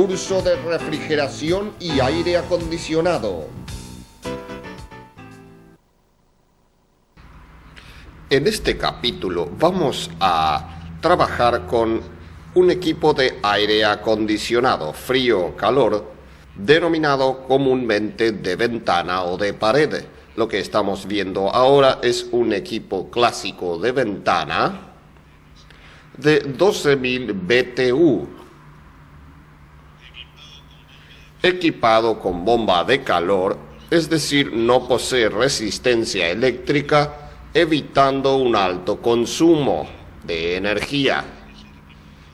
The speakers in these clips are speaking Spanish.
Curso de refrigeración y aire acondicionado. En este capítulo vamos a trabajar con un equipo de aire acondicionado, frío o calor, denominado comúnmente de ventana o de pared. Lo que estamos viendo ahora es un equipo clásico de ventana de 12.000 BTU, equipado con bomba de calor, es decir, no posee resistencia eléctrica, evitando un alto consumo de energía.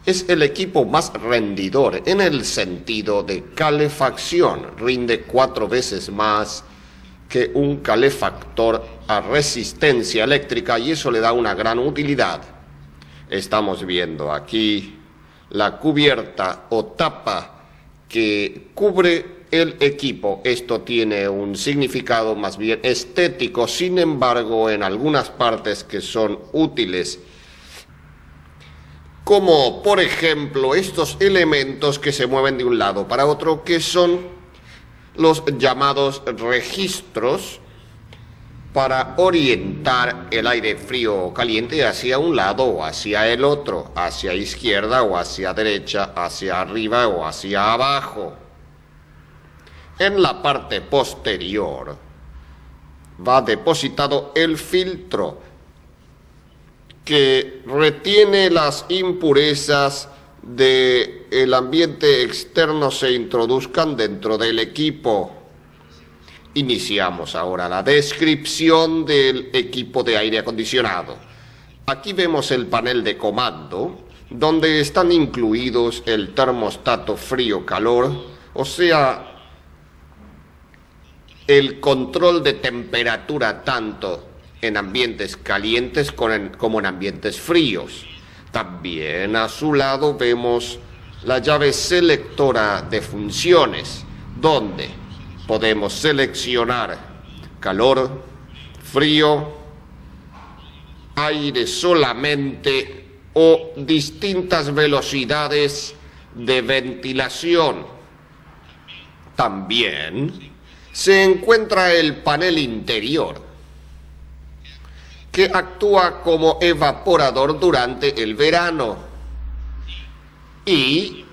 Es el equipo más rendidor en el sentido de calefacción, rinde 4 veces más que un calefactor a resistencia eléctrica y eso le da una gran utilidad. Estamos viendo aquí la cubierta o tapa que cubre el equipo. Esto tiene un significado más bien estético, sin embargo, en algunas partes que son útiles, como por ejemplo estos elementos que se mueven de un lado para otro, que son los llamados registros para orientar el aire frío o caliente hacia un lado o hacia el otro, hacia izquierda o hacia derecha, hacia arriba o hacia abajo. En la parte posterior va depositado el filtro que retiene las impurezas del ambiente externo se introduzcan dentro del equipo. Iniciamos ahora la descripción del equipo de aire acondicionado. Aquí vemos el panel de comando, donde están incluidos el termostato frío-calor, o sea, el control de temperatura tanto en ambientes calientes como en ambientes fríos. También a su lado vemos la llave selectora de funciones, donde podemos seleccionar calor, frío, aire solamente o distintas velocidades de ventilación. También se encuentra el panel interior, que actúa como evaporador durante el verano y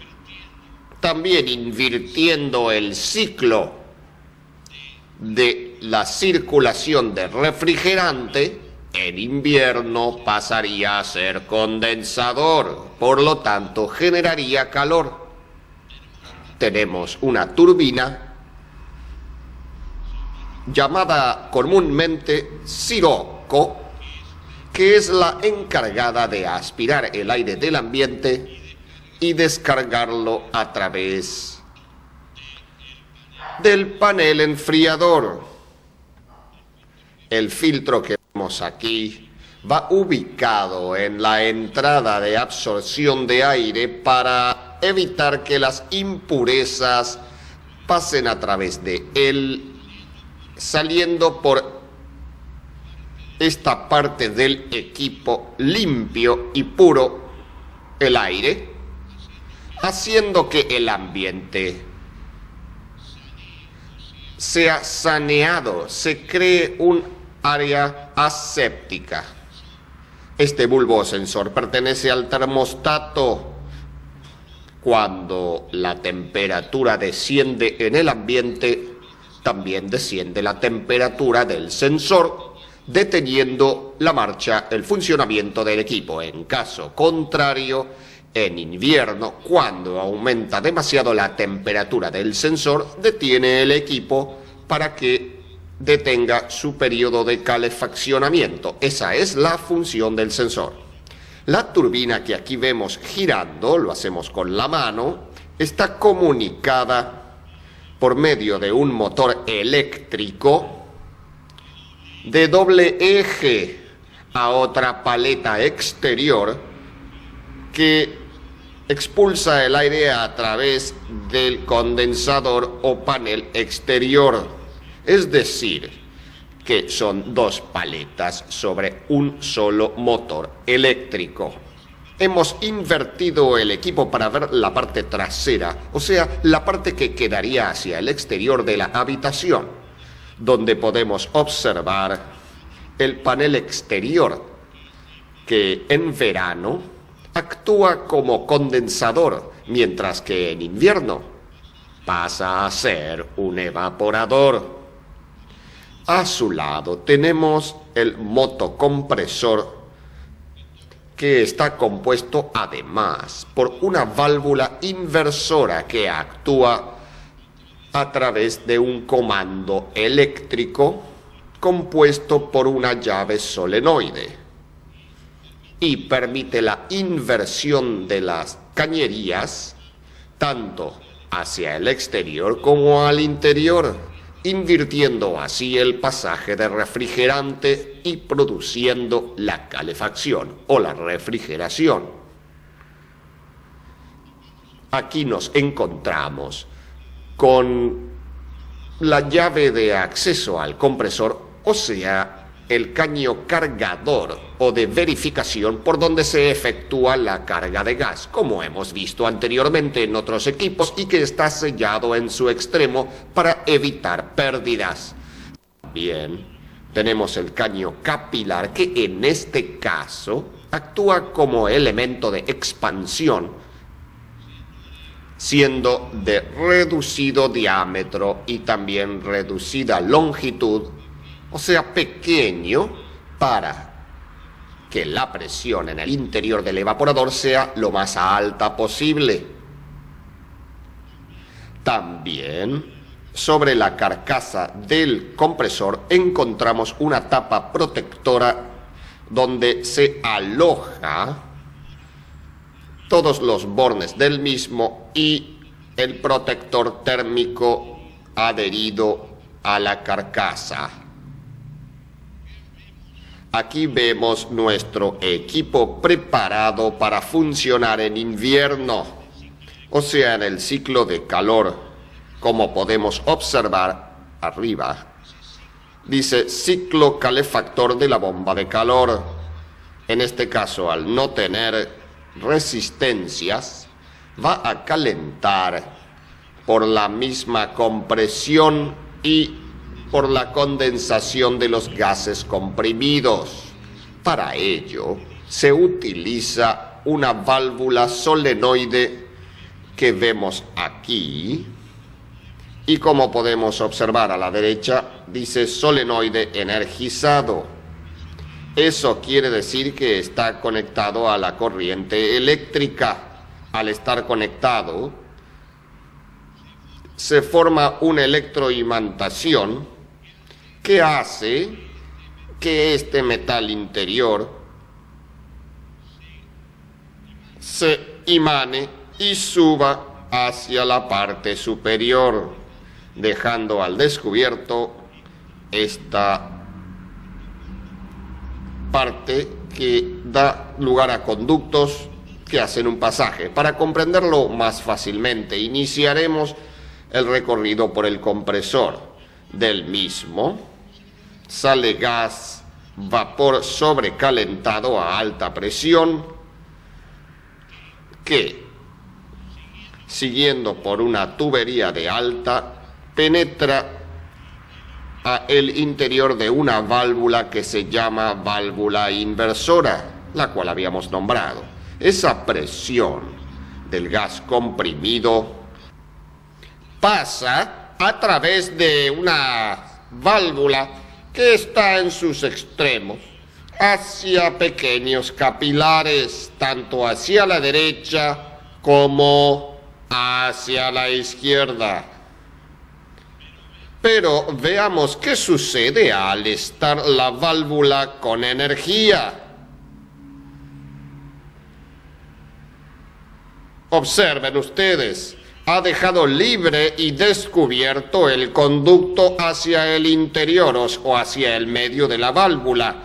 también invirtiendo el ciclo de la circulación de refrigerante, en invierno pasaría a ser condensador, por lo tanto generaría calor. Tenemos una turbina llamada comúnmente siroco, que es la encargada de aspirar el aire del ambiente y descargarlo a través del panel enfriador. El filtro que vemos aquí va ubicado en la entrada de absorción de aire para evitar que las impurezas pasen a través de él, saliendo por esta parte del equipo limpio y puro el aire, haciendo que el ambiente sea saneado, se cree un área aséptica. Este bulbo sensor pertenece al termostato. Cuando la temperatura desciende en el ambiente, también desciende la temperatura del sensor, deteniendo la marcha, el funcionamiento del equipo. En caso contrario, en invierno, cuando aumenta demasiado la temperatura del sensor, detiene el equipo para que detenga su periodo de calefaccionamiento. Esa es la función del sensor. La turbina que aquí vemos girando, lo hacemos con la mano, está comunicada por medio de un motor eléctrico de doble eje a otra paleta exterior que expulsa el aire a través del condensador o panel exterior. Es decir, que son 2 paletas sobre un solo motor eléctrico. hemos invertido el equipo para ver la parte trasera, o sea, la parte que quedaría hacia el exterior de la habitación, donde podemos observar el panel exterior, que en verano actúa como condensador, mientras que en invierno pasa a ser un evaporador. A su lado tenemos el motocompresor, que está compuesto además por una válvula inversora que actúa a través de un comando eléctrico compuesto por una llave solenoide y permite la inversión de las cañerías tanto hacia el exterior como al interior, invirtiendo así el pasaje de refrigerante y produciendo la calefacción o la refrigeración. Aquí nos encontramos con la llave de acceso al compresor, o sea, el caño cargador o de verificación por donde se efectúa la carga de gas, como hemos visto anteriormente en otros equipos, y que está sellado en su extremo para evitar pérdidas. También tenemos el caño capilar, que en este caso actúa como elemento de expansión, siendo de reducido diámetro y también reducida longitud, o sea, pequeño, para que la presión en el interior del evaporador sea lo más alta posible. También sobre la carcasa del compresor encontramos una tapa protectora donde se aloja todos los bornes del mismo y el protector térmico adherido a la carcasa. Aquí vemos nuestro equipo preparado para funcionar en invierno, o sea, en el ciclo de calor. Como podemos observar arriba, dice ciclo calefactor de la bomba de calor. En este caso, al no tener resistencias, va a calentar por la misma compresión y por la condensación de los gases comprimidos. Para ello, se utiliza una válvula solenoide que vemos aquí, y como podemos observar a la derecha, dice solenoide energizado. Eso quiere decir que está conectado a la corriente eléctrica. Al estar conectado, se forma una electroimantación que hace que este metal interior se imane y suba hacia la parte superior, dejando al descubierto esta parte que da lugar a conductos que hacen un pasaje. Para comprenderlo más fácilmente, iniciaremos el recorrido por el compresor. Del mismo sale gas, vapor sobrecalentado a alta presión, que, siguiendo por una tubería de alta, penetra a el interior de una válvula que se llama válvula inversora, la cual habíamos nombrado. Esa presión del gas comprimido pasa a través de una válvula que está en sus extremos hacia pequeños capilares, tanto hacia la derecha como hacia la izquierda. Pero veamos qué sucede al estar la válvula con energía. Observen ustedes, ha dejado libre y descubierto el conducto hacia el interior o hacia el medio de la válvula.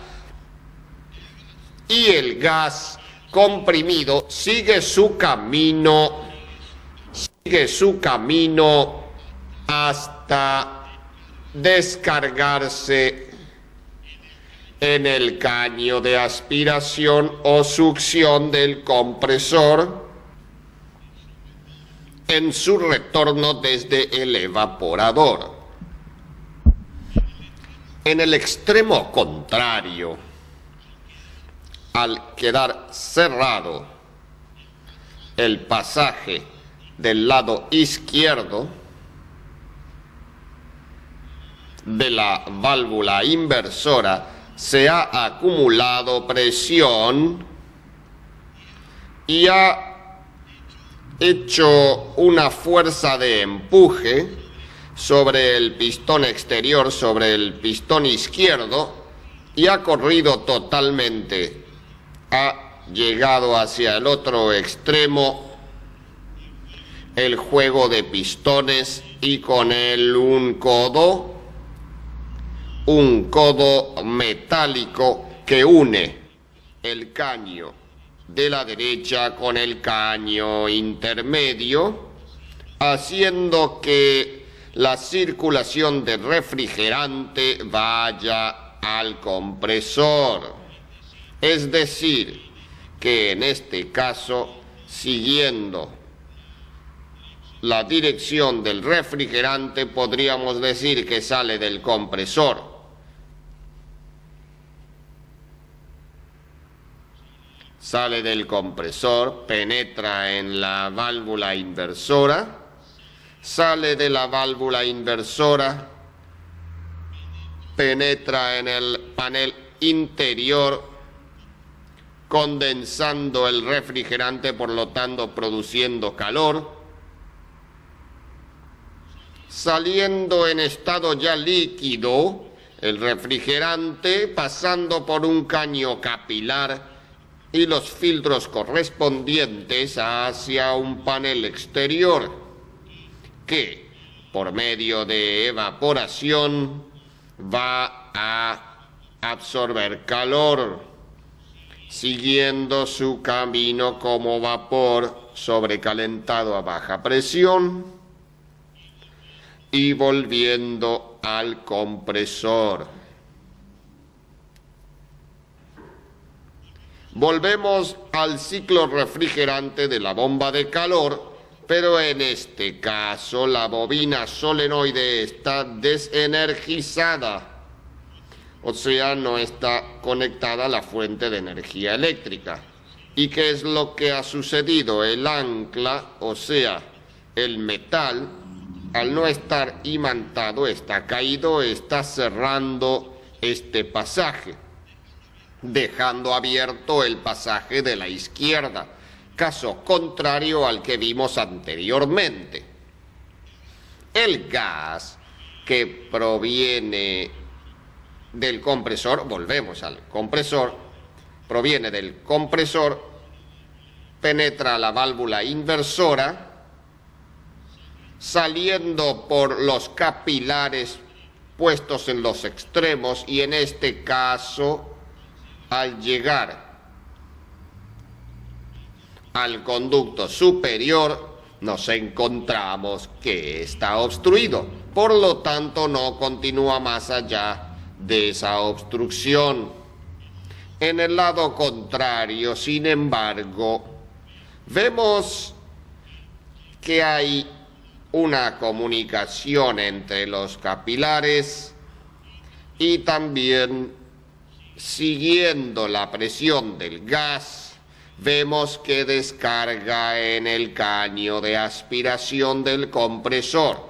Y el gas comprimido sigue su camino hasta descargarse en el caño de aspiración o succión del compresor en su retorno desde el evaporador. En el extremo contrario, al quedar cerrado el pasaje del lado izquierdo de la válvula inversora, se ha acumulado presión y ha hecho una fuerza de empuje sobre el pistón exterior, sobre el pistón izquierdo, y ha corrido totalmente. Ha llegado hacia el otro extremo el juego de pistones y con él un codo metálico que une el caño de la derecha con el caño intermedio, haciendo que la circulación de refrigerante vaya al compresor. Es decir, que en este caso, siguiendo la dirección del refrigerante, podríamos decir que sale del compresor. Sale del compresor, penetra en la válvula inversora, sale de la válvula inversora, penetra en el panel interior, condensando el refrigerante, por lo tanto produciendo calor, saliendo en estado ya líquido el refrigerante, pasando por un caño capilar y los filtros correspondientes hacia un panel exterior que, por medio de evaporación, va a absorber calor, siguiendo su camino como vapor sobrecalentado a baja presión y volviendo al compresor. Volvemos al ciclo refrigerante de la bomba de calor, pero en este caso la bobina solenoide está desenergizada, o sea, no está conectada a la fuente de energía eléctrica. ¿Y qué es lo que ha sucedido? El ancla, o sea, el metal, al no estar imantado, está caído, está cerrando este pasaje, dejando abierto el pasaje de la izquierda, caso contrario al que vimos anteriormente. El gas que proviene del compresor, volvemos al compresor, proviene del compresor, penetra la válvula inversora, saliendo por los capilares puestos en los extremos, y en este caso, al llegar al conducto superior, nos encontramos que está obstruido. Por lo tanto, no continúa más allá de esa obstrucción. En el lado contrario, sin embargo, vemos que hay una comunicación entre los capilares y también, siguiendo la presión del gas, vemos que descarga en el caño de aspiración del compresor.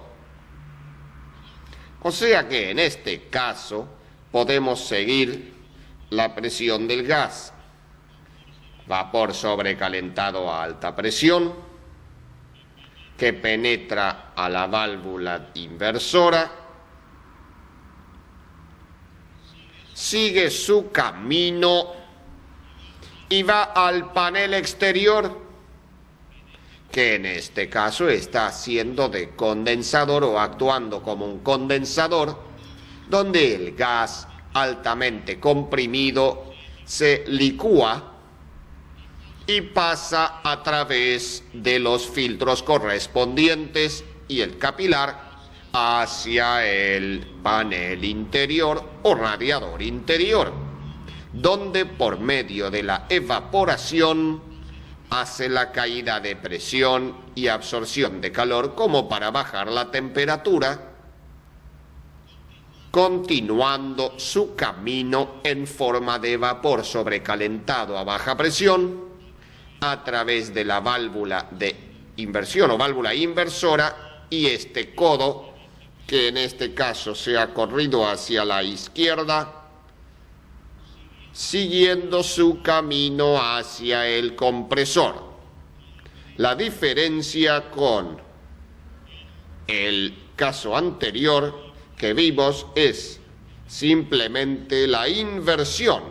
O sea que en este caso podemos seguir la presión del gas. Vapor sobrecalentado a alta presión que penetra a la válvula inversora, sigue su camino y va al panel exterior, que en este caso está haciendo de condensador o actuando como un condensador, donde el gas altamente comprimido se licúa y pasa a través de los filtros correspondientes y el capilar hacia el panel interior o radiador interior. donde por medio de la evaporación hace la caída de presión y absorción de calor como para bajar la temperatura, continuando su camino en forma de vapor sobrecalentado a baja presión a través de la válvula de inversión o válvula inversora y este codo, que en este caso se ha corrido hacia la izquierda, siguiendo su camino hacia el compresor. La diferencia con el caso anterior que vimos es simplemente la inversión.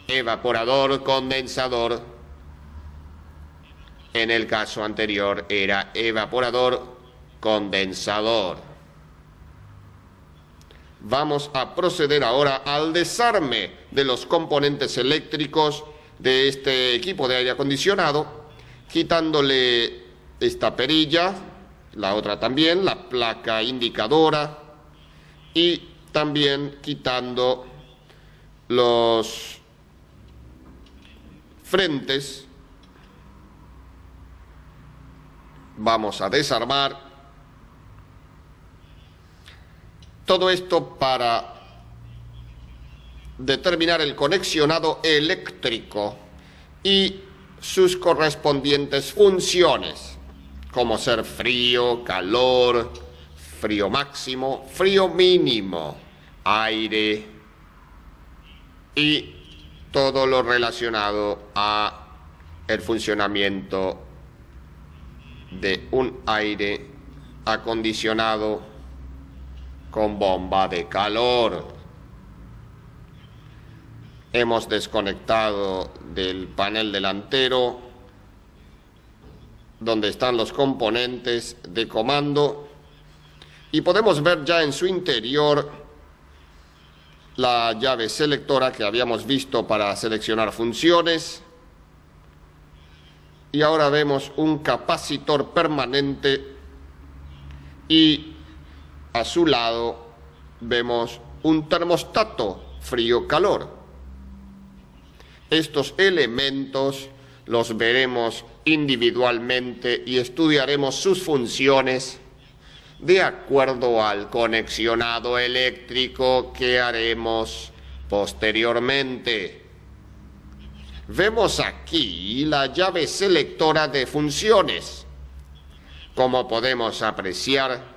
Evaporador, condensador. En el caso anterior era evaporador, condensador. Vamos a proceder ahora al desarme de los componentes eléctricos de este equipo de aire acondicionado, quitándole esta perilla, la otra también, la placa indicadora, y también quitando los frentes. Vamos a desarmar todo esto para determinar el conexionado eléctrico y sus correspondientes funciones, como ser frío, calor, frío máximo, frío mínimo, aire y todo lo relacionado a el funcionamiento de un aire acondicionado con bomba de calor. Hemos desconectado del panel delantero donde están los componentes de comando y podemos ver ya en su interior la llave selectora que habíamos visto para seleccionar funciones, y ahora vemos un capacitor permanente y a su lado vemos un termostato frío-calor. Estos elementos los veremos individualmente y estudiaremos sus funciones de acuerdo al conexionado eléctrico que haremos posteriormente. Vemos aquí la llave selectora de funciones. Como podemos apreciar,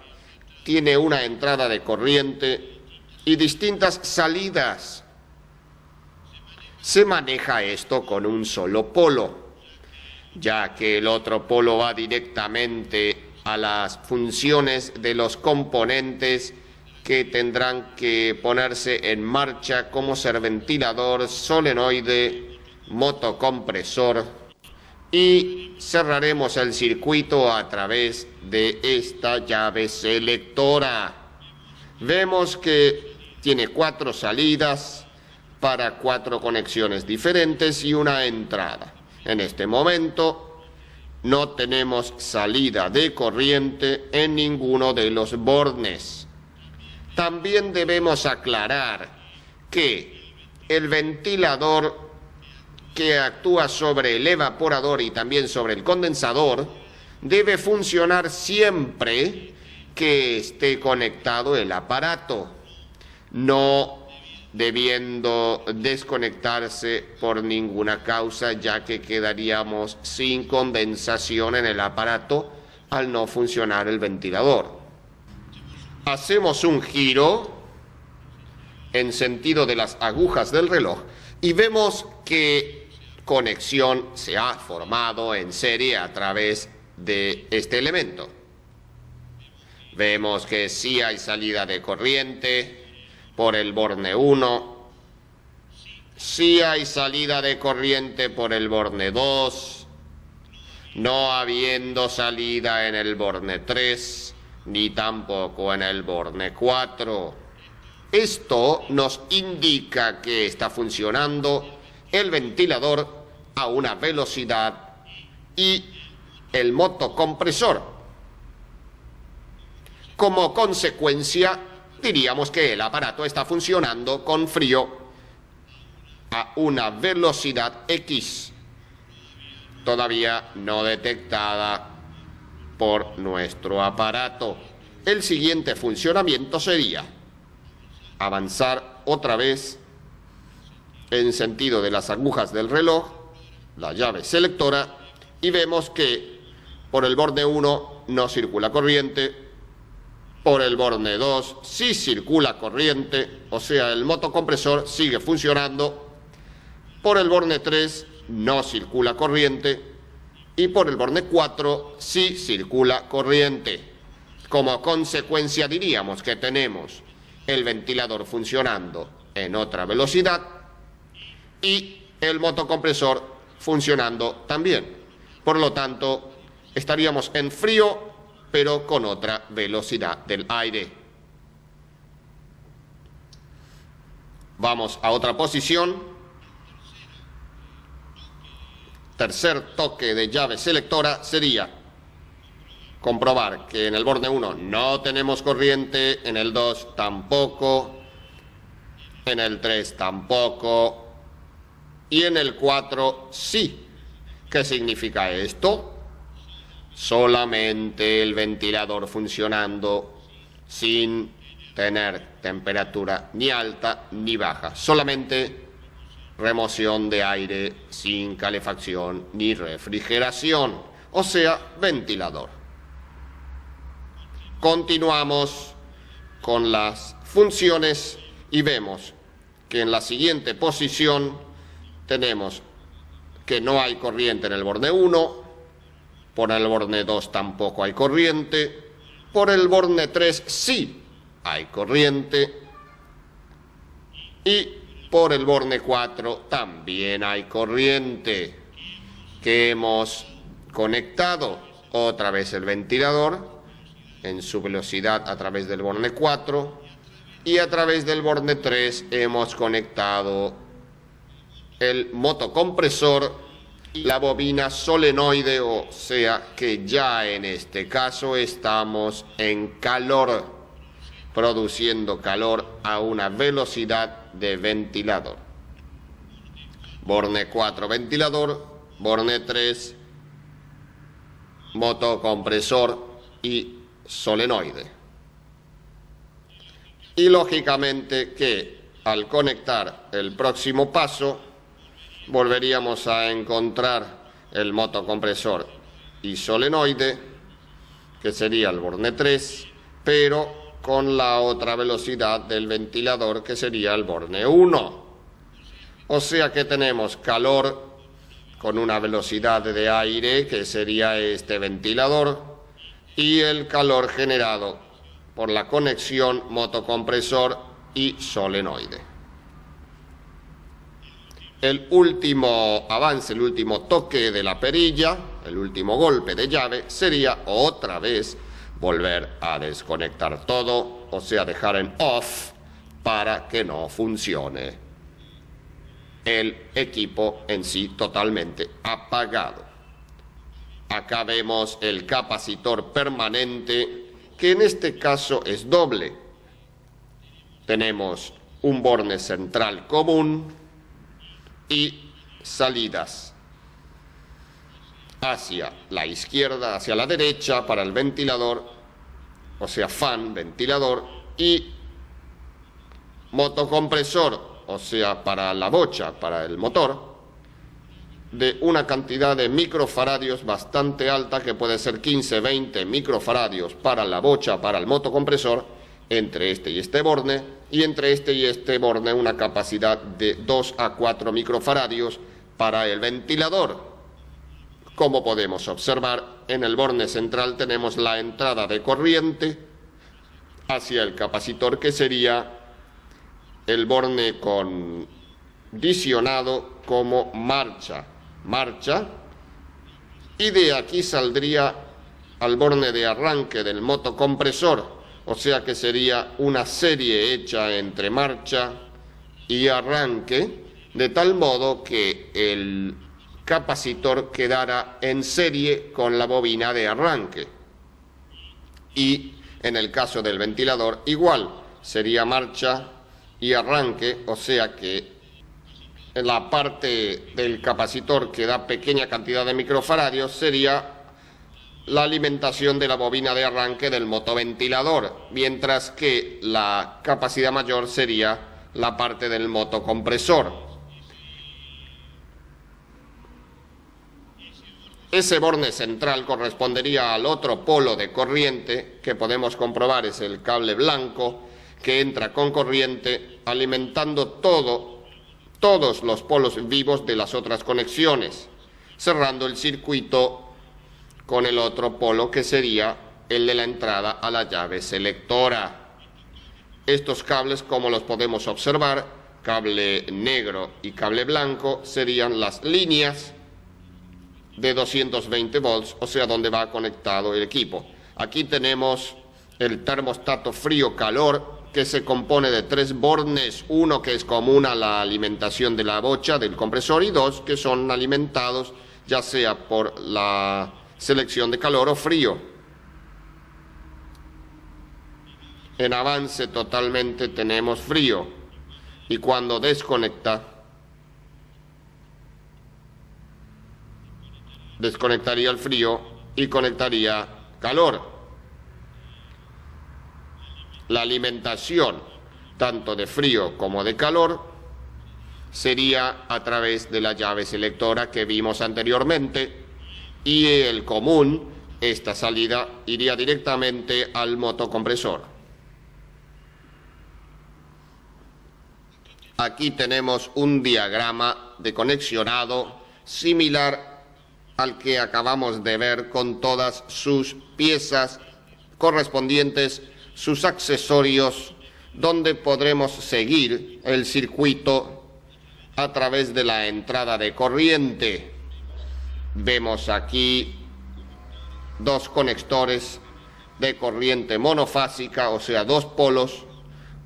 tiene una entrada de corriente y distintas salidas. Se maneja esto con un solo polo, ya que el otro polo va directamente a las funciones de los componentes que tendrán que ponerse en marcha, como ser ventilador, solenoide, motocompresor, y cerraremos el circuito a través de esta llave selectora. Vemos que tiene 4 salidas para 4 conexiones diferentes y una entrada. En este momento no tenemos salida de corriente en ninguno de los bornes. También debemos aclarar que el ventilador que actúa sobre el evaporador y también sobre el condensador debe funcionar siempre que esté conectado el aparato, no debiendo desconectarse por ninguna causa, ya que quedaríamos sin condensación en el aparato al no funcionar el ventilador. Hacemos un giro en sentido de las agujas del reloj y vemos que conexión se ha formado en serie a través de este elemento. Vemos que sí hay salida de corriente por el borne 1, sí hay salida de corriente por el borne 2, no habiendo salida en el borne 3, ni tampoco en el borne 4. Esto nos indica que está funcionando el ventilador a una velocidad y el motocompresor. Como consecuencia, diríamos que el aparato está funcionando con frío a una velocidad X, todavía no detectada por nuestro aparato. El siguiente funcionamiento sería avanzar otra vez en sentido de las agujas del reloj, la llave selectora, y vemos que por el borde 1 no circula corriente, por el borde 2 sí circula corriente, o sea, el motocompresor sigue funcionando, por el borde 3 no circula corriente, y por el borde 4 sí circula corriente. Como consecuencia diríamos que tenemos el ventilador funcionando en otra velocidad y el motocompresor funcionando también. Por lo tanto, estaríamos en frío, pero con otra velocidad del aire. Vamos a otra posición. Tercer toque de llave selectora sería comprobar que en el borde 1 no tenemos corriente, en el 2 tampoco, en el 3 tampoco, y en el 4 sí. ¿Qué significa esto? Solamente el ventilador funcionando sin tener temperatura ni alta ni baja. Solamente remoción de aire sin calefacción ni refrigeración, o sea, ventilador. Continuamos con las funciones y vemos que en la siguiente posición tenemos que no hay corriente en el borde 1, por el borde 2 tampoco hay corriente, por el borde 3 sí hay corriente y por el borde 4 también hay corriente, que hemos conectado otra vez el ventilador en su velocidad a través del borde 4 y a través del borde 3 hemos conectado el motocompresor y la bobina solenoide, o sea que ya en este caso estamos en calor, produciendo calor a una velocidad de ventilador. Borde 4 ventilador, borde 3 motocompresor y solenoide. Y lógicamente que al conectar el próximo paso volveríamos a encontrar el motocompresor y solenoide, que sería el borde 3, pero con la otra velocidad del ventilador, que sería el borde 1. O sea que tenemos calor con una velocidad de aire, que sería este ventilador, y el calor generado por la conexión motocompresor y solenoide. El último avance, el último toque de la perilla, el último golpe de llave, sería otra vez volver a desconectar todo, o sea, dejar en off para que no funcione el equipo en sí totalmente apagado. Acá vemos el capacitor permanente, que en este caso es doble. Tenemos un borde central común y salidas hacia la izquierda, hacia la derecha para el ventilador, o sea, fan, ventilador, y motocompresor, o sea, para la bocha, para el motor, de una cantidad de microfaradios bastante alta, que puede ser 15-20 microfaradios para la bocha, para el motocompresor, entre este y este borde, y entre este y este borde una capacidad de 2 a 4 microfaradios para el ventilador. Como podemos observar, en el borde central tenemos la entrada de corriente hacia el capacitor, que sería el borde condicionado como marcha, y de aquí saldría al borde de arranque del motocompresor, o sea que sería una serie hecha entre marcha y arranque, de tal modo que el capacitor quedara en serie con la bobina de arranque. Y en el caso del ventilador igual, sería marcha y arranque, o sea que la parte del capacitor que da pequeña cantidad de microfaradios sería la alimentación de la bobina de arranque del motoventilador, mientras que la capacidad mayor sería la parte del motocompresor. Ese borne central correspondería al otro polo de corriente que podemos comprobar, es el cable blanco que entra con corriente alimentando todos los polos vivos de las otras conexiones, cerrando el circuito con el otro polo que sería el de la entrada a la llave selectora. Estos cables, como los podemos observar, cable negro y cable blanco, serían las líneas de 220 volts, o sea, donde va conectado el equipo. Aquí tenemos el termostato frío-calor, que se compone de 3 bornes, uno que es común a la alimentación de la bocha del compresor y 2 que son alimentados ya sea por la selección de calor o frío. En avance totalmente tenemos frío y cuando desconectaría el frío y conectaría calor. La alimentación, tanto de frío como de calor, sería a través de la llave selectora que vimos anteriormente, y el común, esta salida, iría directamente al motocompresor. Aquí tenemos un diagrama de conexionado similar al que acabamos de ver, con todas sus piezas correspondientes, sus accesorios, donde podremos seguir el circuito a través de la entrada de corriente. Vemos aquí 2 conectores de corriente monofásica, o sea, 2 polos.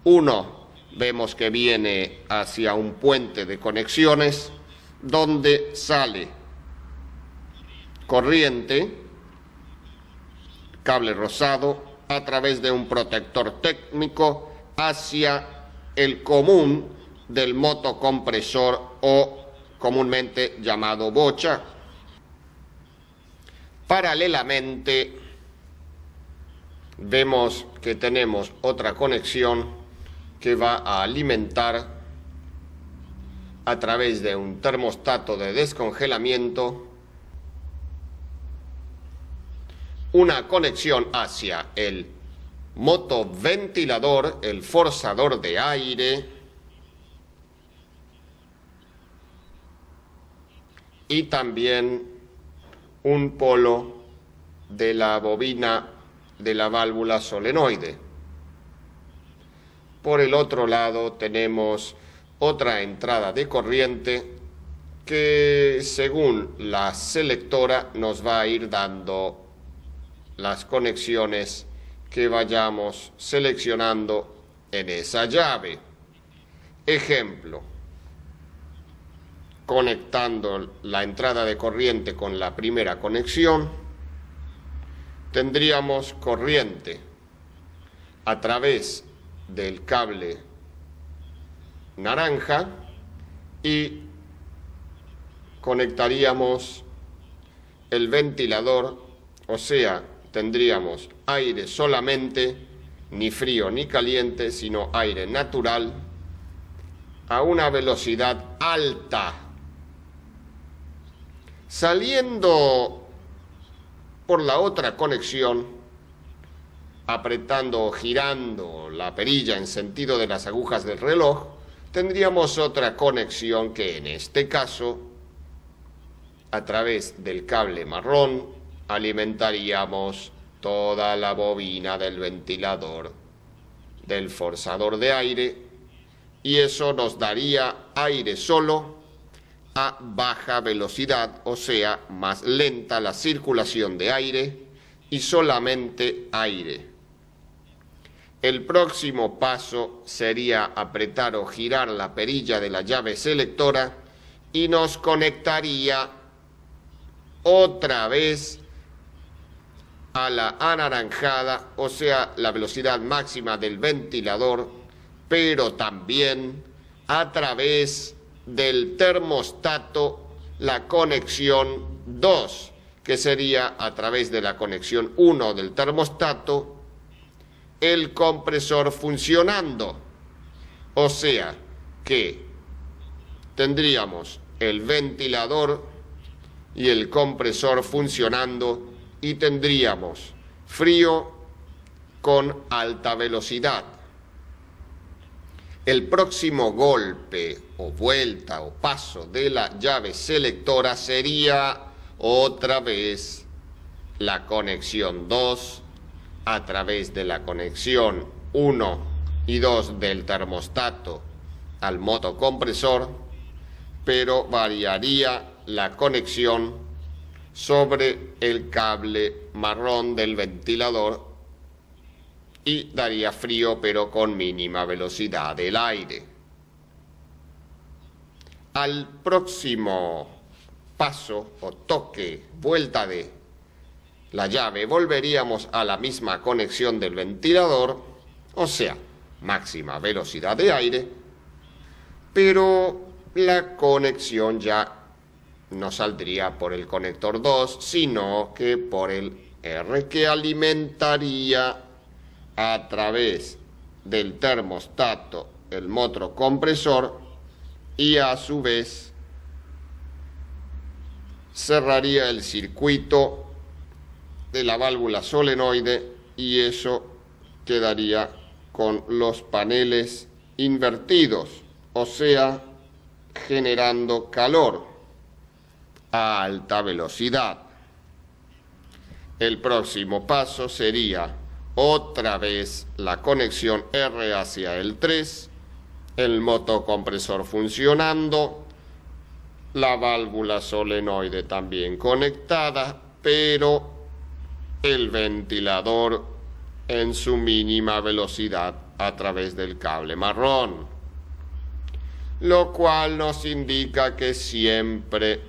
Uno vemos que viene hacia un puente de conexiones donde sale corriente, cable rosado, a través de un protector térmico hacia el común del motocompresor, o comúnmente llamado bocha. Paralelamente vemos que tenemos otra conexión que va a alimentar a través de un termostato de descongelamiento una conexión hacia el motoventilador, el forzador de aire, y también un polo de la bobina de la válvula solenoide. Por el otro lado tenemos otra entrada de corriente que, según la selectora, nos va a ir dando las conexiones que vayamos seleccionando en esa llave. Ejemplo, conectando la entrada de corriente con la primera conexión, tendríamos corriente a través del cable naranja y conectaríamos el ventilador, o sea, tendríamos aire solamente, ni frío ni caliente, sino aire natural, a una velocidad alta. Saliendo por la otra conexión, apretando o girando la perilla en sentido de las agujas del reloj, tendríamos otra conexión que, en este caso, a través del cable marrón, alimentaríamos toda la bobina del ventilador del forzador de aire, y eso nos daría aire solo a baja velocidad, o sea, más lenta la circulación de aire y solamente aire. El próximo paso sería apretar o girar la perilla de la llave selectora y nos conectaría otra vez a la anaranjada, o sea, la velocidad máxima del ventilador, pero también a través del termostato la conexión 2, que sería a través de la conexión 1 del termostato, el compresor funcionando. O sea que tendríamos el ventilador y el compresor funcionando y tendríamos frío con alta velocidad. El próximo golpe o vuelta o paso de la llave selectora sería otra vez la conexión 2 a través de la conexión 1 y 2 del termostato al motocompresor, pero variaría la conexión sobre el cable marrón del ventilador y daría frío pero con mínima velocidad del aire. Al próximo paso o toque, vuelta de la llave, volveríamos a la misma conexión del ventilador, o sea, máxima velocidad de aire, pero la conexión ya no saldría por el conector 2, sino que por el R, que alimentaría a través del termostato el motocompresor y a su vez cerraría el circuito de la válvula solenoide y eso quedaría con los paneles invertidos, o sea, generando calor a alta velocidad. El próximo paso sería otra vez la conexión R hacia el 3, el motocompresor funcionando, la válvula solenoide también conectada, pero el ventilador en su mínima velocidad a través del cable marrón, lo cual nos indica que siempre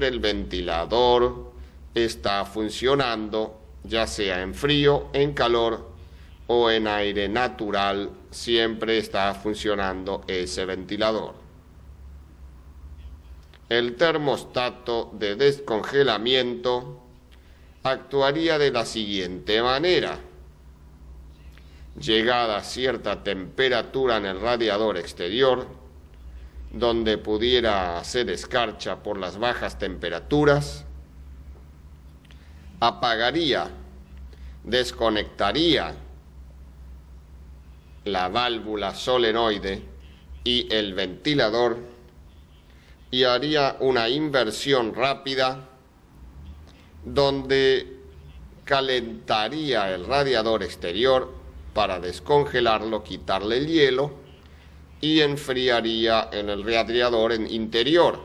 el ventilador está funcionando, ya sea en frío, en calor o en aire natural, siempre está funcionando ese ventilador. El termostato de descongelamiento actuaría de la siguiente manera. Llegada a cierta temperatura en el radiador exterior, donde pudiera hacer escarcha por las bajas temperaturas, apagaría, desconectaría la válvula solenoide y el ventilador y haría una inversión rápida donde calentaría el radiador exterior para descongelarlo, quitarle el hielo y enfriaría en el radiador interior,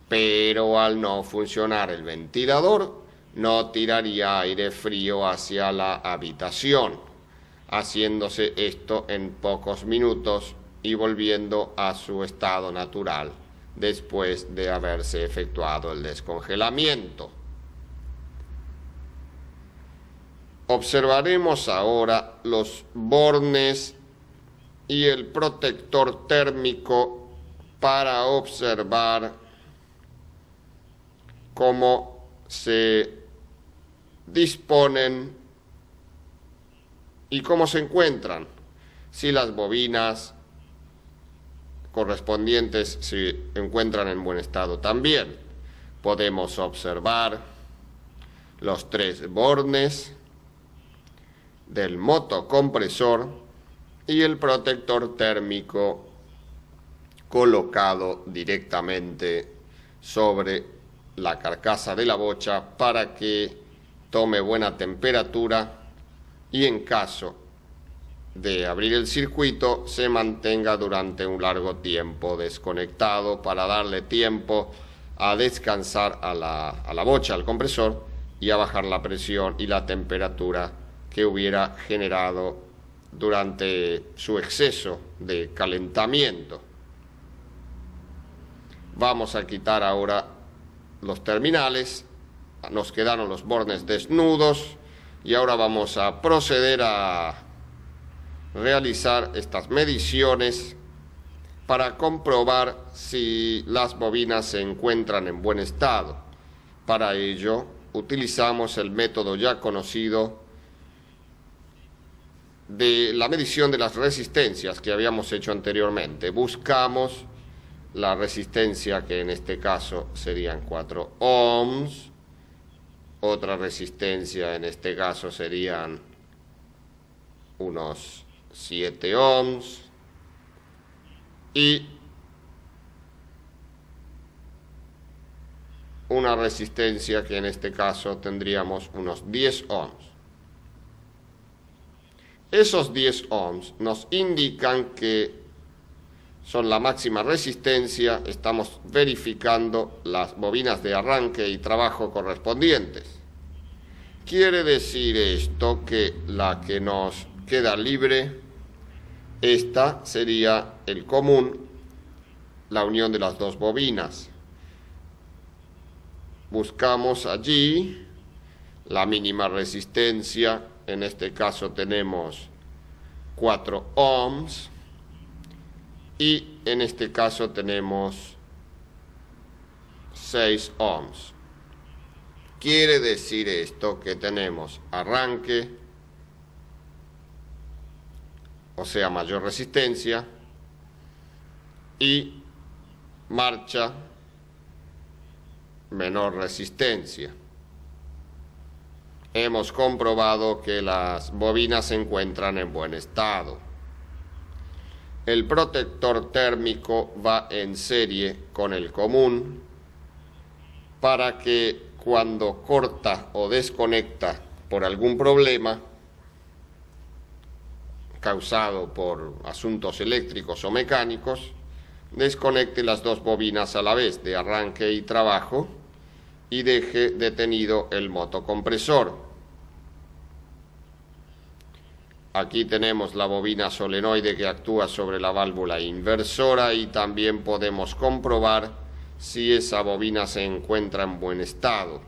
pero al no funcionar el ventilador no tiraría aire frío hacia la habitación, haciéndose esto en pocos minutos y volviendo a su estado natural después de haberse efectuado el descongelamiento. Observaremos ahora los bornes y el protector térmico para observar cómo se disponen y cómo se encuentran, si las bobinas correspondientes se encuentran en buen estado también. Podemos observar los 3 bornes del motocompresor y el protector térmico colocado directamente sobre la carcasa de la bocha para que tome buena temperatura y en caso de abrir el circuito se mantenga durante un largo tiempo desconectado para darle tiempo a descansar a la bocha, al compresor, y a bajar la presión y la temperatura que hubiera generado durante su exceso de calentamiento. Vamos a quitar ahora los terminales, nos quedaron los bornes desnudos y ahora vamos a proceder a realizar estas mediciones para comprobar si las bobinas se encuentran en buen estado. Para ello, utilizamos el método ya conocido de la medición de las resistencias que habíamos hecho anteriormente. Buscamos la resistencia, que en este caso serían 4 ohms, otra resistencia en este caso serían unos 7 ohms, y una resistencia que en este caso tendríamos unos 10 ohms. Esos 10 ohms nos indican que son la máxima resistencia. Estamos verificando las bobinas de arranque y trabajo correspondientes. Quiere decir esto que la que nos queda libre, esta sería el común, la unión de las dos bobinas. Buscamos allí la mínima resistencia, en este caso tenemos 4 ohms, y en este caso tenemos 6 ohms. Quiere decir esto que tenemos arranque, o sea, mayor resistencia, y marcha, menor resistencia. Hemos comprobado que las bobinas se encuentran en buen estado. El protector térmico va en serie con el común para que cuando corta o desconecta por algún problema causado por asuntos eléctricos o mecánicos, desconecte las dos bobinas a la vez de arranque y trabajo y deje detenido el motocompresor. Aquí tenemos la bobina solenoide que actúa sobre la válvula inversora, y también podemos comprobar si esa bobina se encuentra en buen estado.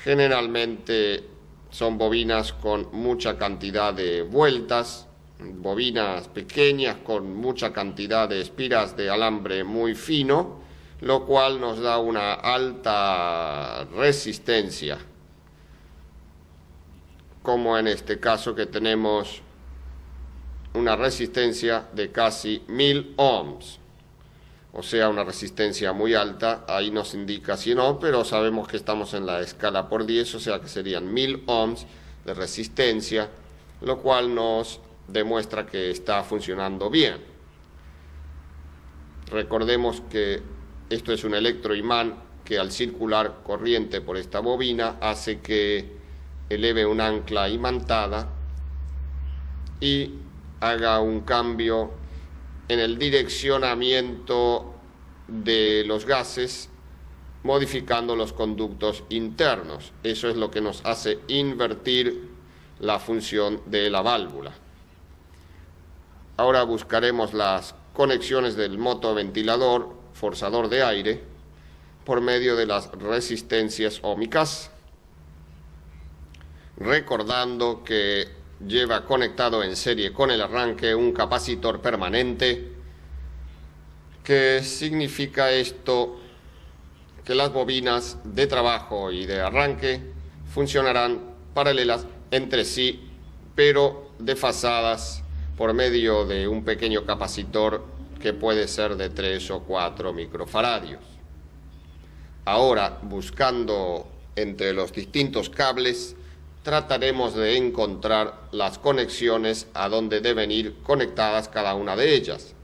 Generalmente son bobinas con mucha cantidad de vueltas, bobinas pequeñas con mucha cantidad de espiras de alambre muy fino, lo cual nos da una alta resistencia, como en este caso que tenemos una resistencia de casi 1000 ohms, o sea, una resistencia muy alta. Ahí nos indica 100 ohms, pero sabemos que estamos en la escala por 10, o sea que serían 1000 ohms de resistencia, lo cual nos demuestra que está funcionando bien. Recordemos que esto es un electroimán que al circular corriente por esta bobina hace que eleve un ancla imantada y haga un cambio en el direccionamiento de los gases, modificando los conductos internos. Eso es lo que nos hace invertir la función de la válvula. Ahora buscaremos las conexiones del motoventilador, forzador de aire, por medio de las resistencias óhmicas, recordando que lleva conectado en serie con el arranque un capacitor permanente. ¿Qué significa esto? Que las bobinas de trabajo y de arranque funcionarán paralelas entre sí, pero desfasadas por medio de un pequeño capacitor que puede ser de 3 o 4 microfaradios. Ahora, buscando entre los distintos cables, trataremos de encontrar las conexiones a donde deben ir conectadas cada una de ellas.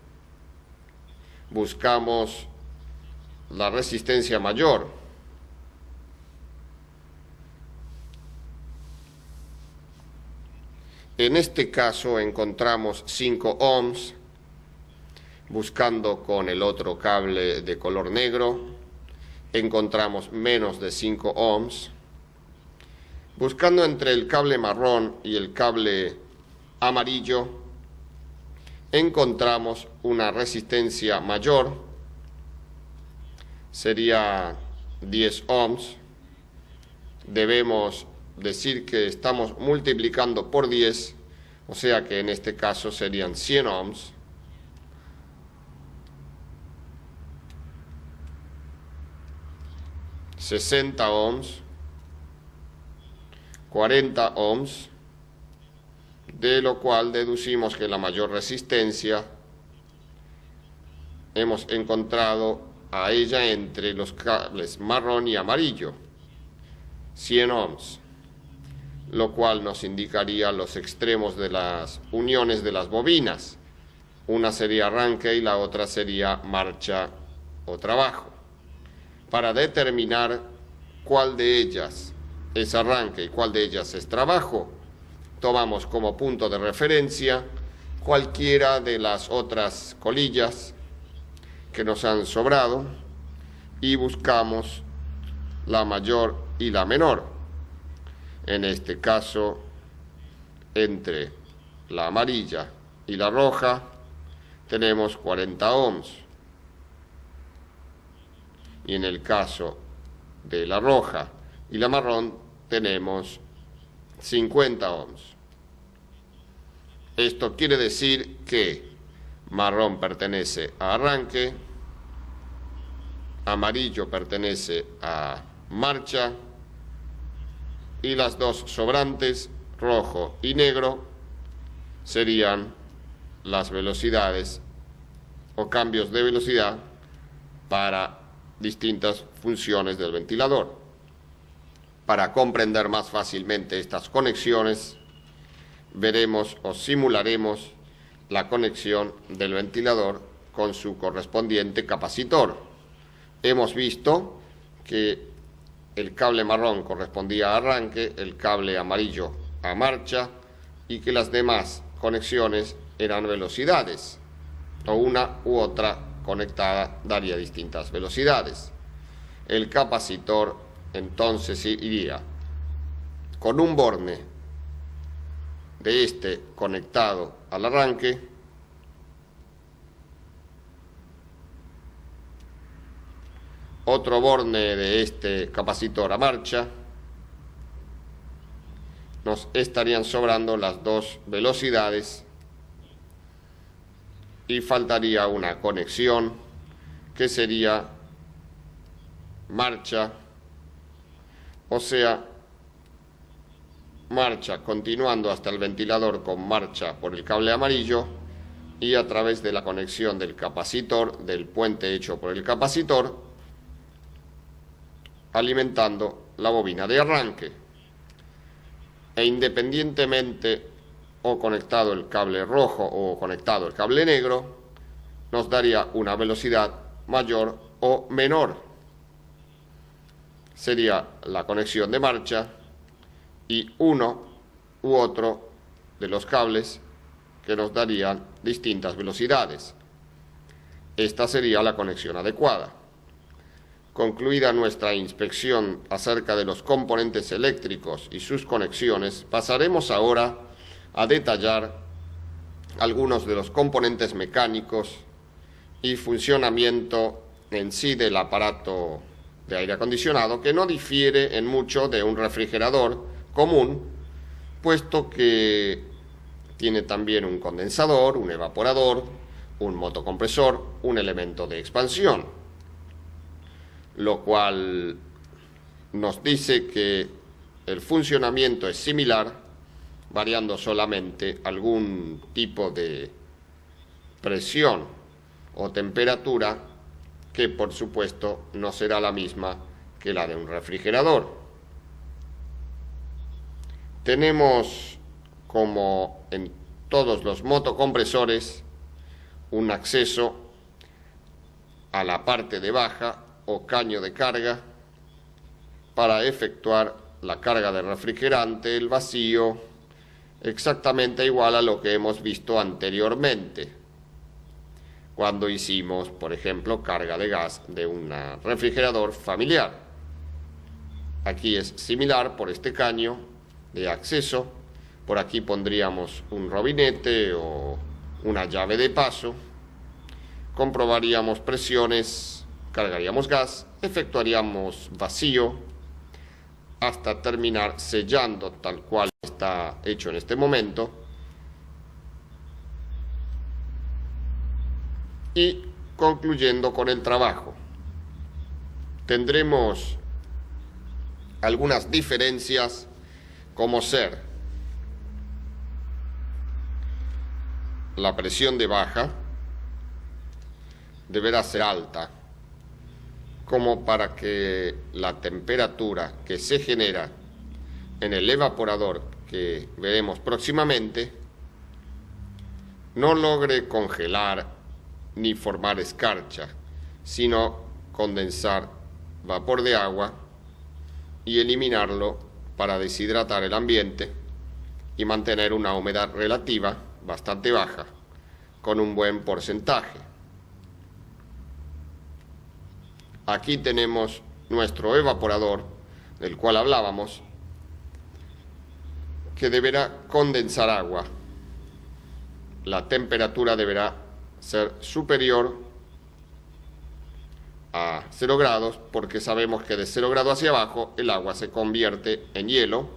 Buscamos la resistencia mayor. En este caso encontramos 5 ohms, buscando con el otro cable de color negro, encontramos menos de 5 ohms. Buscando entre el cable marrón y el cable amarillo, encontramos una resistencia mayor, sería 10 ohms. Debemos decir que estamos multiplicando por 10, o sea que en este caso serían 100 ohms. 60 ohms, 40 ohms, de lo cual deducimos que la mayor resistencia hemos encontrado a ella entre los cables marrón y amarillo, 100 ohms, lo cual nos indicaría los extremos de las uniones de las bobinas. Una sería arranque y la otra sería marcha o trabajo. Para determinar cuál de ellas es arranque y cuál de ellas es trabajo, tomamos como punto de referencia cualquiera de las otras colillas que nos han sobrado y buscamos la mayor y la menor. En este caso, entre la amarilla y la roja tenemos 40 ohms. Y en el caso de la roja y la marrón tenemos 50 ohms. Esto quiere decir que marrón pertenece a arranque, amarillo pertenece a marcha y las dos sobrantes, rojo y negro, serían las velocidades o cambios de velocidad para distintas funciones del ventilador. Para comprender más fácilmente estas conexiones, veremos o simularemos la conexión del ventilador con su correspondiente capacitor. Hemos visto que el cable marrón correspondía a arranque, el cable amarillo a marcha y que las demás conexiones eran velocidades, o una u otra conectada daría distintas velocidades. El capacitor entonces iría con un borne de este conectado al arranque, otro borne de este capacitor a marcha. Nos estarían sobrando las dos velocidades y faltaría una conexión que sería marcha, o sea, marcha continuando hasta el ventilador con marcha por el cable amarillo y a través de la conexión del capacitor, del puente hecho por el capacitor, alimentando la bobina de arranque. E independientemente o conectado el cable rojo o conectado el cable negro, nos daría una velocidad mayor o menor. Sería la conexión de marcha y uno u otro de los cables que nos darían distintas velocidades. Esta sería la conexión adecuada. Concluida nuestra inspección acerca de los componentes eléctricos y sus conexiones, pasaremos ahora a detallar algunos de los componentes mecánicos y funcionamiento en sí del aparato de aire acondicionado, que no difiere en mucho de un refrigerador común, puesto que tiene también un condensador, un evaporador, un motocompresor, un elemento de expansión, lo cual nos dice que el funcionamiento es similar, variando solamente algún tipo de presión o temperatura que por supuesto no será la misma que la de un refrigerador. Tenemos, como en todos los motocompresores, un acceso a la parte de baja o caño de carga para efectuar la carga de refrigerante, el vacío, exactamente igual a lo que hemos visto anteriormente, cuando hicimos, por ejemplo, carga de gas de un refrigerador familiar. Aquí es similar por este caño de acceso. Por aquí pondríamos un robinete o una llave de paso, comprobaríamos presiones, cargaríamos gas, efectuaríamos vacío hasta terminar sellando tal cual está hecho en este momento y concluyendo con el trabajo. Tendremos algunas diferencias, como ser la presión de baja deberá ser alta, como para que la temperatura que se genera en el evaporador que veremos próximamente no logre congelar ni formar escarcha, sino condensar vapor de agua y eliminarlo para deshidratar el ambiente y mantener una humedad relativa bastante baja, con un buen porcentaje. Aquí tenemos nuestro evaporador, del cual hablábamos, que deberá condensar agua. La temperatura deberá ser superior a 0 grados, porque sabemos que de 0 grados hacia abajo el agua se convierte en hielo,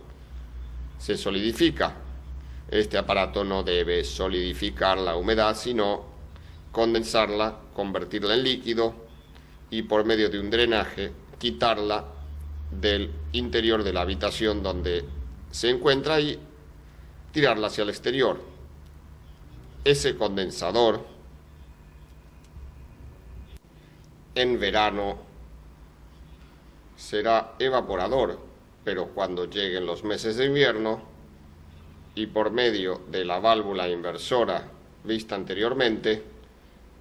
se solidifica. Este aparato no debe solidificar la humedad, sino condensarla, convertirla en líquido y por medio de un drenaje quitarla del interior de la habitación donde se encuentra y tirarla hacia el exterior. Ese condensador en verano será evaporador, pero cuando lleguen los meses de invierno y por medio de la válvula inversora vista anteriormente,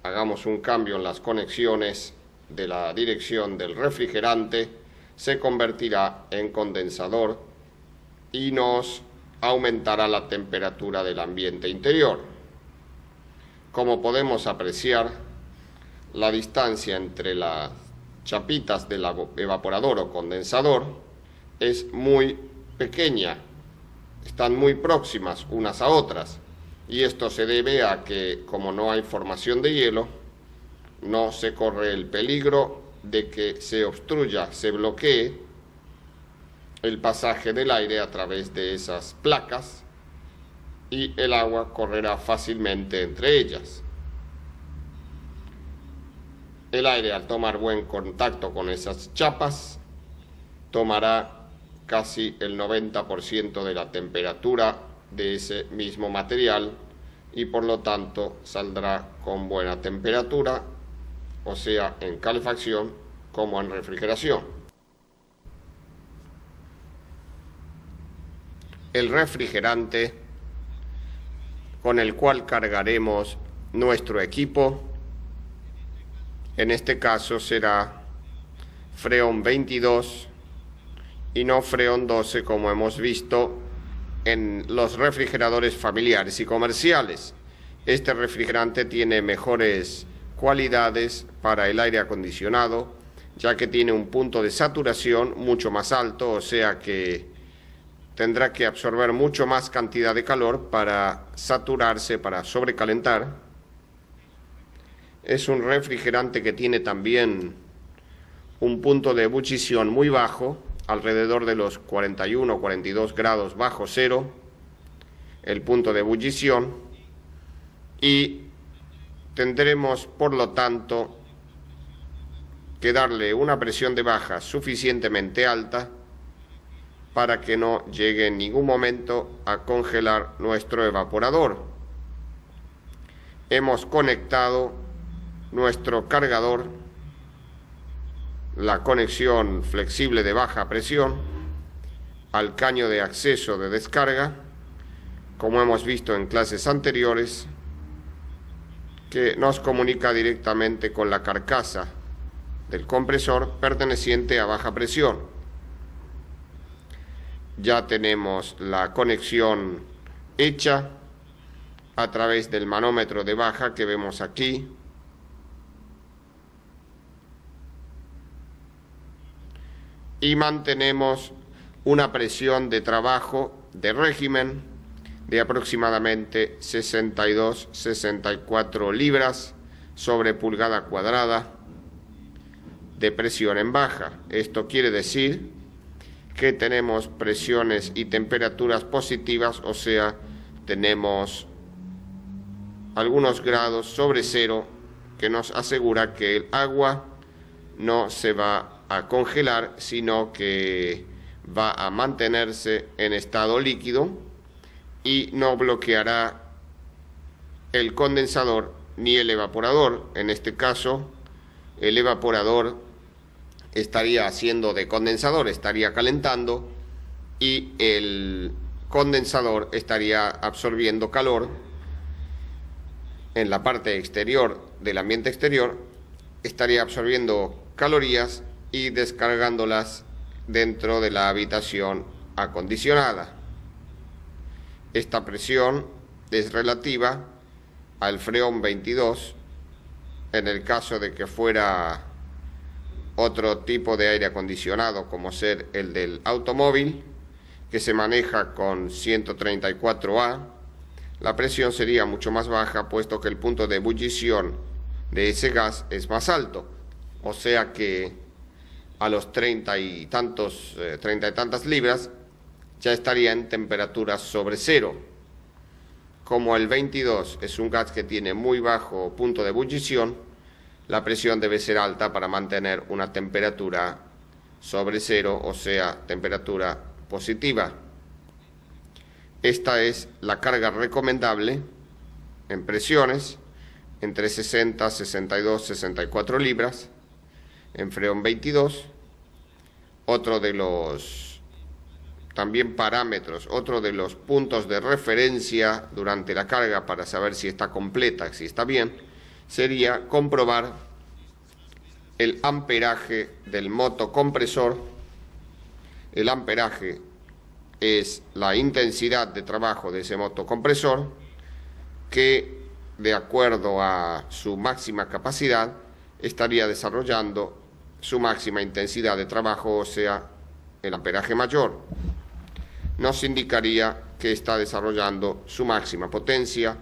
hagamos un cambio en las conexiones de la dirección del refrigerante, se convertirá en condensador y nos aumentará la temperatura del ambiente interior. Como podemos apreciar, la distancia entre las chapitas del evaporador o condensador es muy pequeña, están muy próximas unas a otras, y esto se debe a que, como no hay formación de hielo, no se corre el peligro de que se obstruya, se bloquee el pasaje del aire a través de esas placas y el agua correrá fácilmente entre ellas. El aire, al tomar buen contacto con esas chapas, tomará casi el 90% de la temperatura de ese mismo material y por lo tanto saldrá con buena temperatura, o sea, en calefacción como en refrigeración. El refrigerante con el cual cargaremos nuestro equipo, en este caso será Freon 22 y no Freon 12 como hemos visto en los refrigeradores familiares y comerciales. Este refrigerante tiene mejores cualidades para el aire acondicionado, ya que tiene un punto de saturación mucho más alto, o sea que tendrá que absorber mucho más cantidad de calor para saturarse, para sobrecalentar. Es un refrigerante que tiene también un punto de ebullición muy bajo, alrededor de los 41 o 42 grados bajo cero, el punto de ebullición, y tendremos, por lo tanto, que darle una presión de baja suficientemente alta para que no llegue en ningún momento a congelar nuestro evaporador. Hemos conectado nuestro cargador, la conexión flexible de baja presión, al caño de acceso de descarga, como hemos visto en clases anteriores, que nos comunica directamente con la carcasa del compresor perteneciente a baja presión. Ya tenemos la conexión hecha a través del manómetro de baja que vemos aquí. Y mantenemos una presión de trabajo de régimen de aproximadamente 62-64 libras sobre pulgada cuadrada de presión en baja. Esto quiere decir que tenemos presiones y temperaturas positivas, o sea, tenemos algunos grados sobre cero que nos asegura que el agua no se va a congelar, sino que va a mantenerse en estado líquido y no bloqueará el condensador ni el evaporador. En este caso, el evaporador estaría haciendo de condensador, estaría calentando, y el condensador estaría absorbiendo calor en la parte exterior del ambiente exterior, estaría absorbiendo calorías y descargándolas dentro de la habitación acondicionada. Esta presión es relativa al Freon 22. En el caso de que fuera otro tipo de aire acondicionado, como ser el del automóvil, que se maneja con 134A, la presión sería mucho más baja, puesto que el punto de ebullición de ese gas es más alto. O sea que a los 30 y tantas libras ya estaría en temperaturas sobre cero. Como el 22 es un gas que tiene muy bajo punto de ebullición, la presión debe ser alta para mantener una temperatura sobre cero, o sea, temperatura positiva. Esta es la carga recomendable en presiones entre 60, 62, 64 libras en Freon 22. Otro de los también parámetros, otro de los puntos de referencia durante la carga para saber si está completa, si está bien, sería comprobar el amperaje del motocompresor. El amperaje es la intensidad de trabajo de ese motocompresor, que de acuerdo a su máxima capacidad estaría desarrollando su máxima intensidad de trabajo, o sea, el amperaje mayor. Nos indicaría que está desarrollando su máxima potencia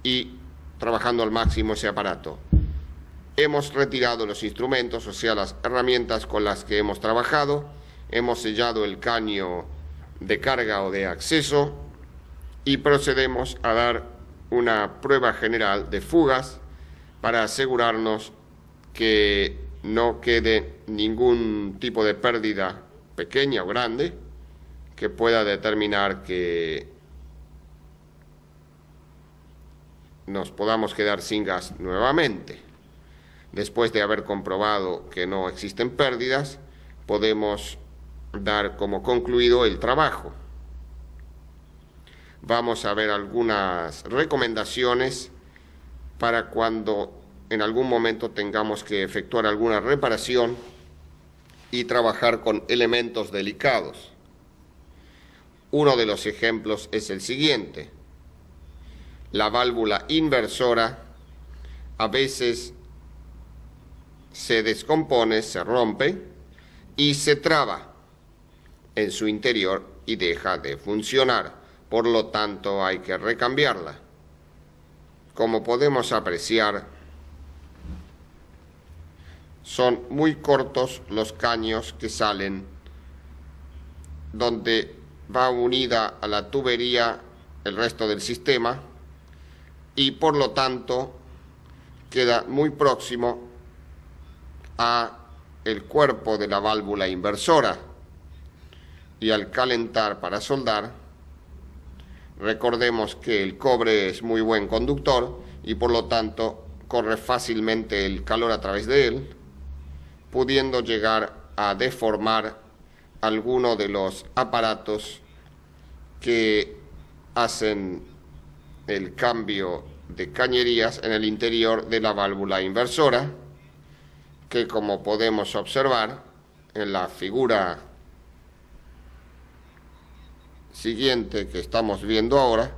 y trabajando al máximo ese aparato. Hemos retirado los instrumentos, o sea, las herramientas con las que hemos trabajado. Hemos sellado el caño de carga o de acceso y procedemos a dar una prueba general de fugas para asegurarnos que no quede ningún tipo de pérdida pequeña o grande que pueda determinar que nos podamos quedar sin gas nuevamente. Después de haber comprobado que no existen pérdidas, podemos dar como concluido el trabajo. Vamos a ver algunas recomendaciones para cuando en algún momento tengamos que efectuar alguna reparación y trabajar con elementos delicados. Uno de los ejemplos es el siguiente. La válvula inversora a veces se descompone, se rompe y se traba en su interior y deja de funcionar. Por lo tanto, hay que recambiarla. Como podemos apreciar, son muy cortos los caños que salen donde va unida a la tubería el resto del sistema, y por lo tanto queda muy próximo a el cuerpo de la válvula inversora, y al calentar para soldar, recordemos que el cobre es muy buen conductor y por lo tanto corre fácilmente el calor a través de él, pudiendo llegar a deformar alguno de los aparatos que hacen el cambio de cañerías en el interior de la válvula inversora, que como podemos observar en la figura siguiente que estamos viendo ahora,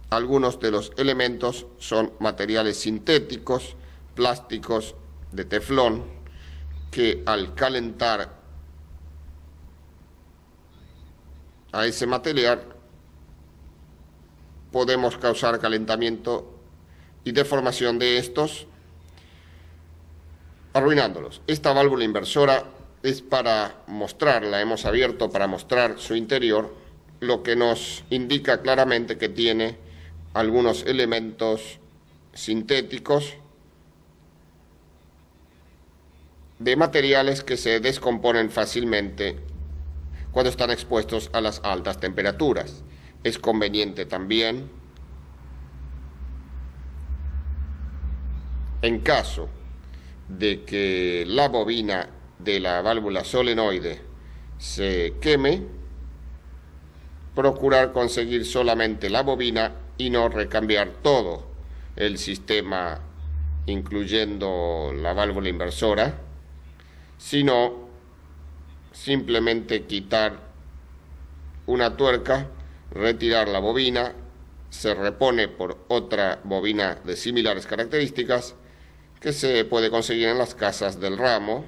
algunos de los elementos son materiales sintéticos, plásticos de teflón, que al calentar a ese material podemos causar calentamiento y deformación de estos, arruinándolos. Esta válvula inversora es para mostrarla, hemos abierto para mostrar su interior, lo que nos indica claramente que tiene algunos elementos sintéticos de materiales que se descomponen fácilmente cuando están expuestos a las altas temperaturas. Es conveniente también, en caso de que la bobina de la válvula solenoide se queme, procurar conseguir solamente la bobina y no recambiar todo el sistema, incluyendo la válvula inversora, sino simplemente quitar una tuerca, retirar la bobina, se repone por otra bobina de similares características que se puede conseguir en las casas del ramo,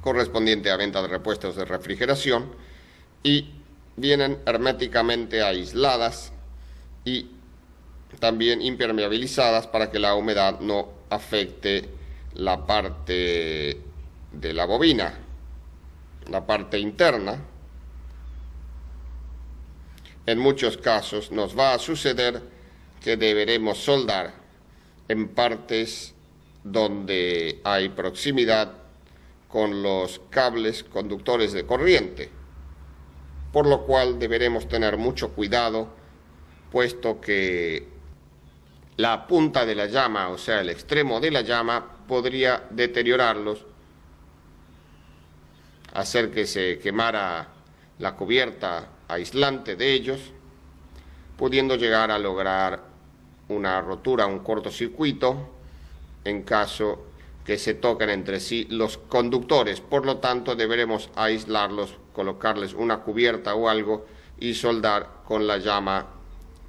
correspondiente a venta de repuestos de refrigeración, y vienen herméticamente aisladas y también impermeabilizadas para que la humedad no afecte la parte de la bobina, la parte interna. En muchos casos nos va a suceder que deberemos soldar en partes donde hay proximidad con los cables conductores de corriente, por lo cual deberemos tener mucho cuidado, puesto que la punta de la llama, o sea, el extremo de la llama, podría deteriorarlos, hacer que se quemara la cubierta aislante de ellos, pudiendo llegar a lograr una rotura, un cortocircuito, en caso que se toquen entre sí los conductores. Por lo tanto, deberemos aislarlos, colocarles una cubierta o algo y soldar con la llama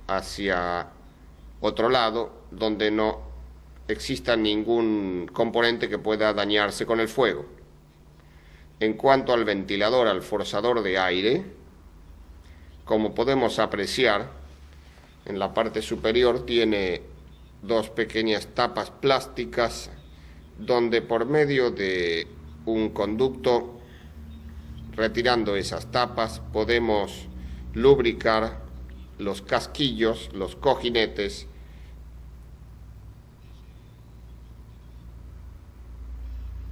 hacia otro lado, donde no exista ningún componente que pueda dañarse con el fuego. En cuanto al ventilador, al forzador de aire, como podemos apreciar, en la parte superior tiene dos pequeñas tapas plásticas donde por medio de un conducto, retirando esas tapas, podemos lubricar los casquillos, los cojinetes,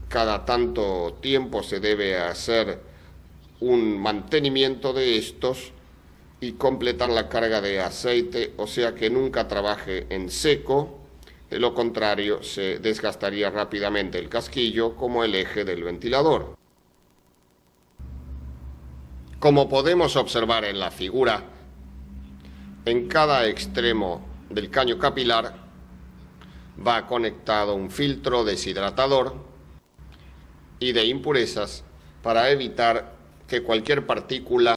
cada tanto tiempo se debe hacer un mantenimiento de estos y completar la carga de aceite, o sea que nunca trabaje en seco, de lo contrario se desgastaría rápidamente el casquillo como el eje del ventilador. Como podemos observar en la figura, en cada extremo del caño capilar va conectado un filtro deshidratador y de impurezas para evitar que cualquier partícula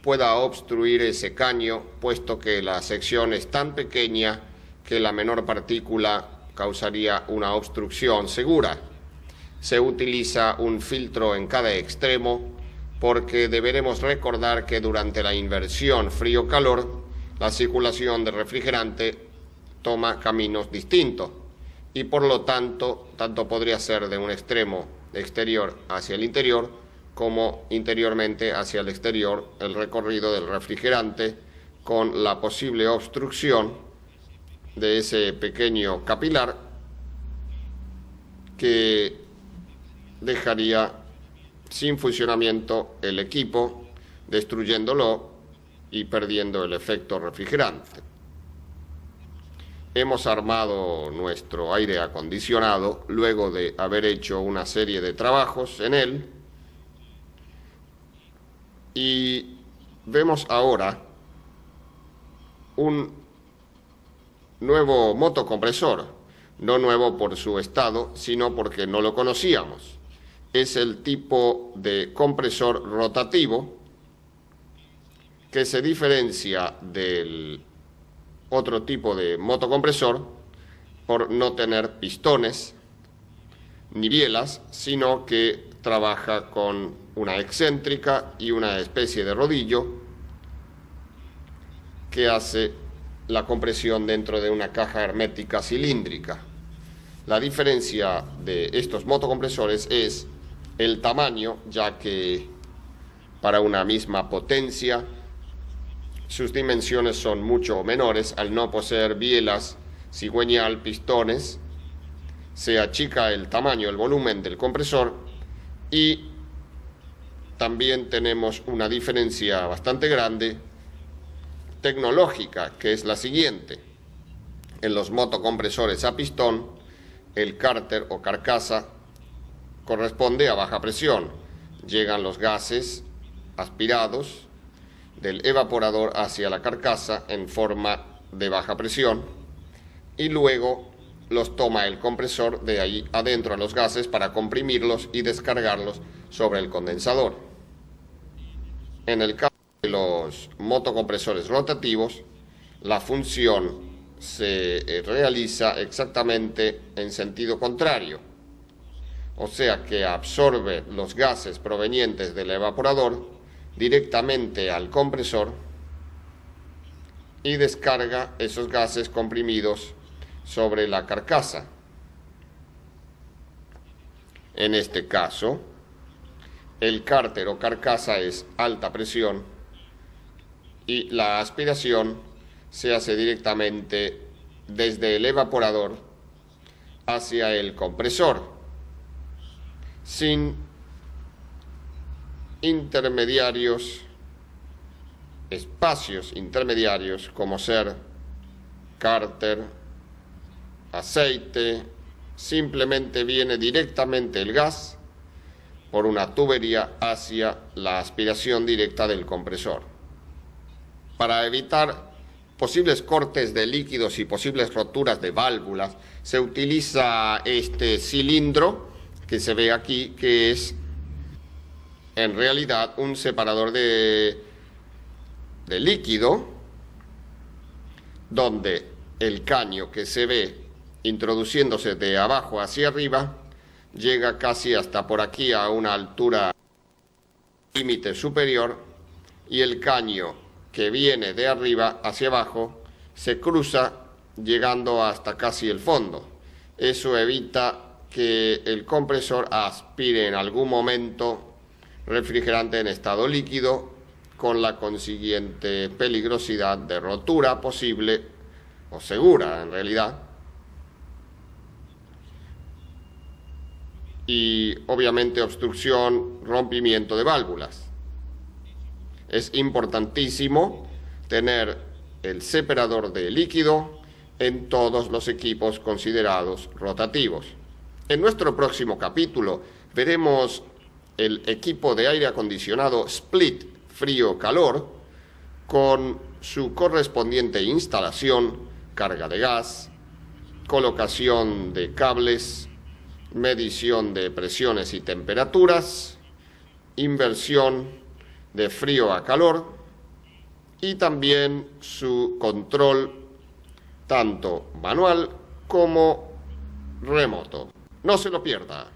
pueda obstruir ese caño, puesto que la sección es tan pequeña que la menor partícula causaría una obstrucción segura. Se utiliza un filtro en cada extremo porque deberemos recordar que durante la inversión frío-calor la circulación de refrigerante toma caminos distintos y por lo tanto podría ser de un extremo exterior hacia el interior como interiormente hacia el exterior el recorrido del refrigerante, con la posible obstrucción de ese pequeño capilar que dejaría sin funcionamiento el equipo, destruyéndolo y perdiendo el efecto refrigerante. Hemos armado nuestro aire acondicionado luego de haber hecho una serie de trabajos en él y vemos ahora un nuevo motocompresor, no nuevo por su estado, sino porque no lo conocíamos. Es el tipo de compresor rotativo que se diferencia del otro tipo de motocompresor por no tener pistones ni bielas, sino que trabaja con una excéntrica y una especie de rodillo que hace la compresión dentro de una caja hermética cilíndrica. La diferencia de estos motocompresores es el tamaño, ya que para una misma potencia sus dimensiones son mucho menores al no poseer bielas, cigüeñal, pistones, se achica el tamaño, el volumen del compresor, y también tenemos una diferencia bastante grande tecnológica, que es la siguiente. En los motocompresores a pistón, el cárter o carcasa corresponde a baja presión. Llegan los gases aspirados del evaporador hacia la carcasa en forma de baja presión y luego los toma el compresor de ahí adentro a los gases para comprimirlos y descargarlos sobre el condensador. En el caso de los motocompresores rotativos, la función se realiza exactamente en sentido contrario, o sea que absorbe los gases provenientes del evaporador directamente al compresor y descarga esos gases comprimidos sobre la carcasa. En este caso, el cárter o carcasa es alta presión y la aspiración se hace directamente desde el evaporador hacia el compresor, sin intermediarios, espacios intermediarios como ser cárter, aceite. Simplemente viene directamente el gas por una tubería hacia la aspiración directa del compresor. Para evitar posibles cortes de líquidos y posibles roturas de válvulas, se utiliza este cilindro que se ve aquí, que es en realidad un separador de líquido, donde el caño que se ve introduciéndose de abajo hacia arriba llega casi hasta por aquí a una altura límite superior, y el caño que viene de arriba hacia abajo se cruza llegando hasta casi el fondo. Eso evita que el compresor aspire en algún momento refrigerante en estado líquido, con la consiguiente peligrosidad de rotura posible, o segura en realidad, y obviamente obstrucción, rompimiento de válvulas. Es importantísimo tener el separador de líquido en todos los equipos considerados rotativos. En nuestro próximo capítulo veremos el equipo de aire acondicionado split frío-calor con su correspondiente instalación, carga de gas, colocación de cables, medición de presiones y temperaturas, inversión de frío a calor y también su control tanto manual como remoto. No se lo pierda.